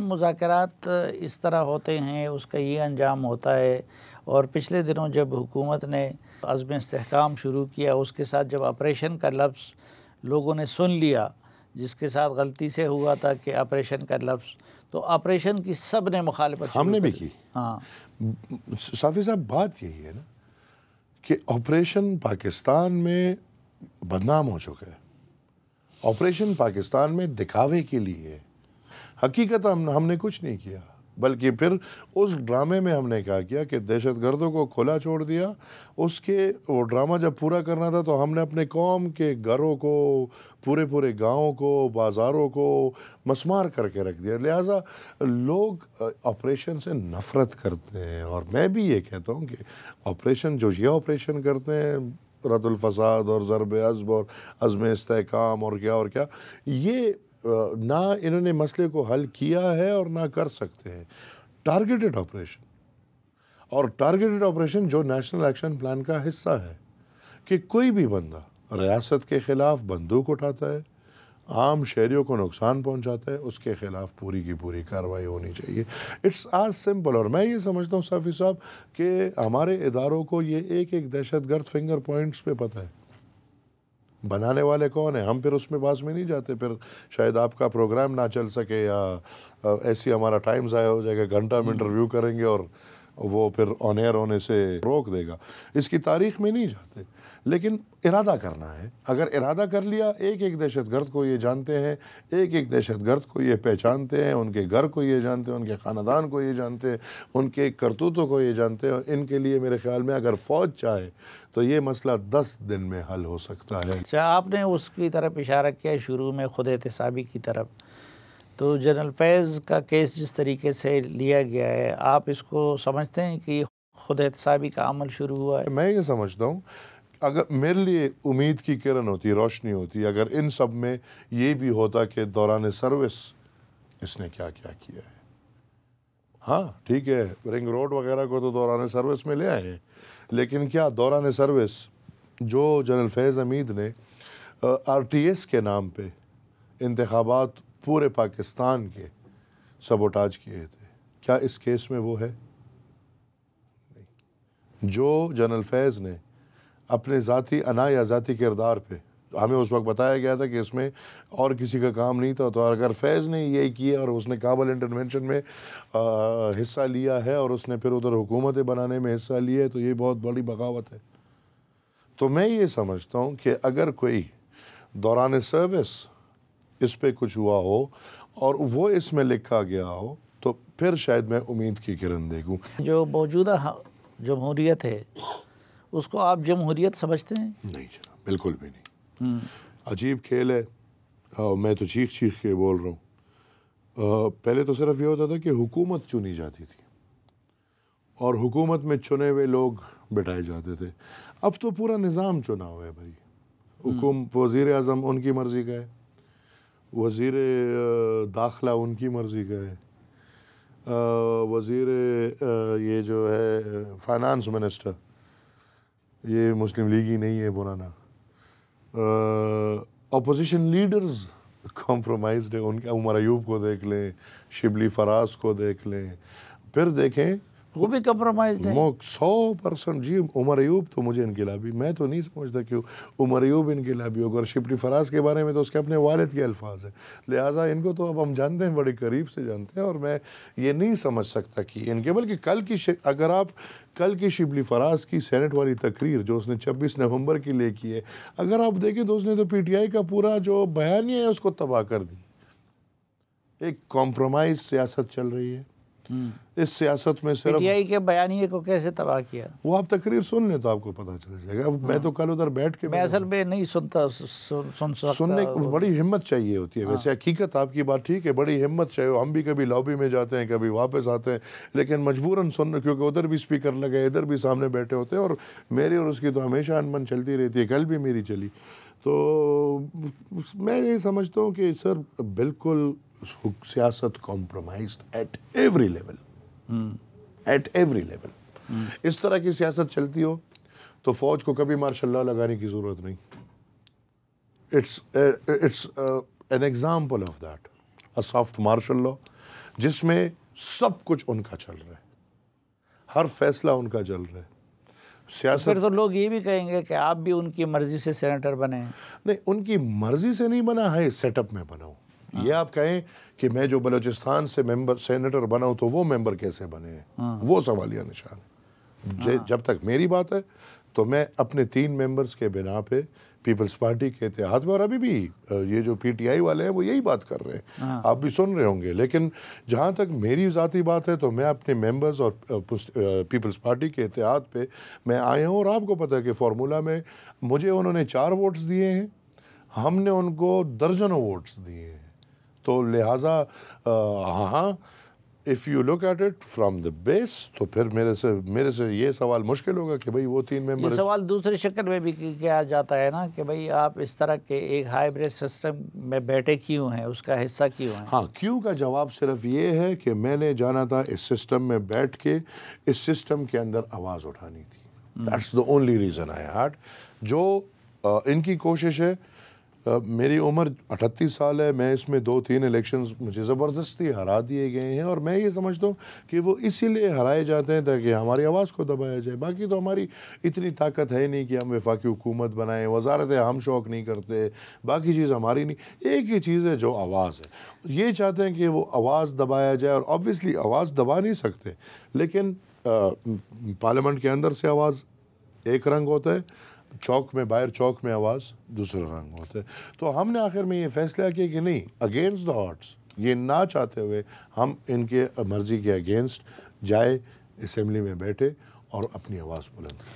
مذاکرات اس طرح ہوتے ہیں، اس کا یہ انجام ہوتا ہے۔ اور پچھلے دنوں جب حکومت نے عزم استحکام شروع کیا، اس کے ساتھ جب آپریشن کا لفظ لوگوں نے سن لیا، جس کے ساتھ غلطی سے ہوا تھا کہ آپریشن کا لفظ، تو آپریشن کی سب نے مخالفت ہم نے بھی کی۔ ہاں، صافی صاحب بات یہی ہے نا کہ آپریشن پاکستان میں بدنام ہو چکا ہے۔ آپریشن پاکستان میں دکھاوے کے لیے ہے۔ حقیقت ہم نے کچھ نہیں کیا، بلکہ پھر اس ڈرامے میں ہم نے کیا کیا کہ دہشت گردوں کو کھلا چھوڑ دیا۔ وہ ڈرامہ جب پورا کرنا تھا تو ہم نے اپنے قوم کے گھروں کو، پورے گاؤں کو، بازاروں کو مسمار کر کے رکھ دیا۔ لہٰذا لوگ آپریشن سے نفرت کرتے ہیں، اور میں بھی یہ کہتا ہوں کہ آپریشن جو یہ آپریشن کرتے ہیں، رد الفساد اور ضرب عزم اور عزم استحکام اور کیا یہ نہ انہوں نے مسئلے کو حل کیا ہے اور نہ کر سکتے ہیں۔ ٹارگیٹڈ آپریشن، اور ٹارگیٹڈ آپریشن جو نیشنل ایکشن پلان کا حصہ ہے کہ کوئی بھی بندہ ریاست کے خلاف بندوق اٹھاتا ہے، عام شہریوں کو نقصان پہنچاتا ہے، اس کے خلاف پوری کی پوری کارروائی ہونی چاہیے۔ اٹس آج سمپل۔ اور میں یہ سمجھتا ہوں صافی صاحب کہ ہمارے اداروں کو یہ ایک دہشت گرد فنگر پوائنٹس پہ پتہ ہے، بنانے والے کون ہیں۔ ہم پھر اس میں پاس میں نہیں جاتے، پھر شاید آپ کا پروگرام نہ چل سکے یا ایسی ہمارا ٹائم ضائع ہو جائے گا، گھنٹہ ہم انٹرویو کریں گے اور وہ پھر آن ایئر ہونے سے روک دے گا۔ اس کی تاریخ میں نہیں جاتے، لیکن ارادہ کرنا ہے۔ اگر ارادہ کر لیا، ایک دہشت گرد کو یہ جانتے ہیں، ایک دہشت گرد کو یہ پہچانتے ہیں، ان کے گھر کو یہ جانتے ہیں، ان کے خاندان کو یہ جانتے ہیں، ان کے کرتوتوں کو یہ جانتے ہیں، اور ان کے لیے میرے خیال میں اگر فوج چاہے تو یہ مسئلہ 10 دن میں حل ہو سکتا ہے۔ اچھا، آپ نے اس کی طرف اشارہ کیا شروع میں، خود احتسابی کی طرف، تو جنرل فیض کا کیس جس طریقے سے لیا گیا ہے، آپ اس کو سمجھتے ہیں کہ خود احتسابی کا عمل شروع ہوا ہے؟ میں یہ سمجھتا ہوں، اگر میرے لیے امید کی کرن ہوتی، روشنی ہوتی اگر ان سب میں یہ بھی ہوتا کہ دوران سروس اس نے کیا کیا ہے۔ ہاں ٹھیک ہے، رنگ روڈ وغیرہ کو تو دوران سروس میں لے آئے ہیں، لیکن کیا دوران سروس جو جنرل فیض حمید نے آر ٹی ایس کے نام پہ انتخابات پورے پاکستان کے سبوٹاج کیے تھے، کیا اس کیس میں وہ ہے؟ نہیں۔ جو جنرل فیض نے اپنے ذاتی انا یا ذاتی کردار پہ، ہمیں اس وقت بتایا گیا تھا کہ اس میں اور کسی کا کام نہیں تھا، تو اگر فیض نے یہ کیا اور اس نے کابل انٹرونشن میں حصہ لیا ہے اور اس نے پھر ادھر حکومتیں بنانے میں حصہ لیا ہے، تو یہ بہت بڑی بغاوت ہے۔ تو میں یہ سمجھتا ہوں کہ اگر کوئی دوران سروس اس پہ کچھ ہوا ہو اور وہ اس میں لکھا گیا ہو تو پھر شاید میں امید کی کرن دیکھوں۔ جو موجودہ جمہوریت ہے اس کو آپ جمہوریت سمجھتے ہیں؟ نہیں جناب، بالکل بھی نہیں۔ عجیب کھیل ہے، میں تو چیخ کے بول رہا ہوں۔ پہلے تو صرف یہ ہوتا تھا کہ حکومت چنی جاتی تھی اور حکومت میں چنے ہوئے لوگ بٹھائے جاتے تھے۔ اب تو پورا نظام چنا ہوا ہے بھائی۔ وزیر اعظم ان کی مرضی کا ہے، وزیر داخلہ ان کی مرضی کا ہے، وزیر یہ جو ہے فائنانس منسٹر یہ مسلم لیگی نہیں ہے پرانا، اپوزیشن لیڈرز کمپرومائزڈ ہے، ان کے عمر ایوب کو دیکھ لیں، شبلی فراز کو دیکھ لیں، پھر دیکھیں وہ بھی کمپرومائزڈ ہے 100%۔ جی عمر ایوب تو مجھے انقلابی، میں تو نہیں سمجھتا کہ عمر ایوب انقلابی ہوگا، اور شبلی فراز کے بارے میں تو اس کے اپنے والد کے الفاظ ہیں، لہٰذا ان کو تو اب ہم جانتے ہیں، بڑے قریب سے جانتے ہیں، اور میں یہ نہیں سمجھ سکتا کہ ان کے، بلکہ اگر آپ کل کی شبلی فراز کی سینٹ والی تقریر جو اس نے 26 نومبر کی لے کی ہے، اگر آپ دیکھیں تو اس نے تو پی ٹی آئی کا پورا جو بیانیہ ہے اس کو تباہ کر دی۔ ایک کمپرومائز سیاست چل رہی ہے۔ اس سیاست میں صرف پی ٹی آئی کے بیانیے کو کیسے تباہ کیا؟ وہ آپ تقریر سن لیں تو آپ کو پتہ چل جائے گا۔ میں تو کل ادھر بیٹھ کے میں اصل میں نہیں سنتا، سننے کو بڑی ہمت چاہیے ہوتی ہے۔ ویسے حقیقت آپ کی بات ٹھیک ہے، بڑی ہمت چاہیے۔ ہم بھی کبھی لابی میں جاتے ہیں، کبھی واپس آتے ہیں، لیکن مجبوراً سننا، کیونکہ ادھر بھی اسپیکر لگے، ادھر بھی سامنے بیٹھے ہوتے ہیں، اور میری اور اس کی تو ہمیشہ انبن چلتی رہتی ہے، کل بھی میری چلی۔ تو میں یہ سمجھتا ہوں کہ سر بالکل سیاست compromised at every level, at every level. اس طرح کی سیاست چلتی ہو تو فوج کو کبھی مارشل لا لگانے کی ضرورت نہیں۔ It's an example of that, a soft martial law جس میں سب کچھ ان کا چل رہا ہے، ہر فیصلہ ان کا چل رہا ہے. سیاست پھر تو لوگ یہ بھی کہیں گے کہ آپ بھی ان کی مرضی سے سینیٹر بنے ہیں. نہیں، ان کی مرضی سے نہیں بنا ہے، سیٹ اپ میں بنا ہوں. یہ آپ کہیں کہ میں جو بلوچستان سے سینیٹر بنا ہوں تو وہ ممبر کیسے بنے ہیں، وہ سوالیہ نشان ہے. جب تک میری بات ہے تو میں اپنے 3 ممبرز کے بنا پہ پیپلز پارٹی کے اتحاد میں، اور ابھی بھی یہ جو پی ٹی آئی والے ہیں وہ یہی بات کر رہے ہیں، آپ بھی سن رہے ہوں گے. لیکن جہاں تک میری ذاتی بات ہے تو میں اپنے ممبرز اور پیپلز پارٹی کے اتحاد پہ میں آیا ہوں. اور آپ کو پتہ ہے کہ فارمولا میں مجھے انہوں نے 4 ووٹس دیے ہیں، ہم نے ان کو درجنوں ووٹس دیے ہیں. تو لہٰذا ہاں if you look at it from the base تو پھر میرے سے یہ سوال مشکل ہوگا کہ بھئی وہ 3 ممبر. یہ سوال دوسری شکل میں بھی کیا جاتا ہے نا کہ بھئی آپ اس طرح کے ایک ہائیبرڈ سسٹم میں بیٹھے کیوں ہیں، اس کا حصہ کیوں ہیں؟ ہاں، کیوں کا جواب صرف یہ ہے کہ میں نے جانا تھا اس سسٹم میں بیٹھ کے اس سسٹم کے اندر آواز اٹھانی تھی. That's the only reason I had. جو ان کی کوشش ہے، میری عمر 38 سال ہے، میں اس میں 2-3 الیکشنز مجھے زبردستی ہرا دیے گئے ہیں، اور میں یہ سمجھتا ہوں کہ وہ اسی لیے ہرائے جاتے ہیں تاکہ ہماری آواز کو دبایا جائے. باقی تو ہماری اتنی طاقت ہے نہیں کہ ہم وفاقی حکومت بنائیں، وزارتیں ہم شوق نہیں کرتے، باقی چیز ہماری نہیں. ایک ہی چیز ہے جو آواز ہے، یہ چاہتے ہیں کہ وہ آواز دبایا جائے. اور آبویسلی آواز دبا نہیں سکتے، لیکن پارلیمنٹ کے اندر سے آواز ایک رنگ ہوتا ہے، چوک میں، باہر چوک میں آواز دوسرا رنگ ہوتا ہے. تو ہم نے آخر میں یہ فیصلہ کیا کہ نہیں، اگینسٹ دا آڈس، یہ نہ چاہتے ہوئے ہم ان کے مرضی کے اگینسٹ جائے، اسمبلی میں بیٹھے اور اپنی آواز بلند کریں.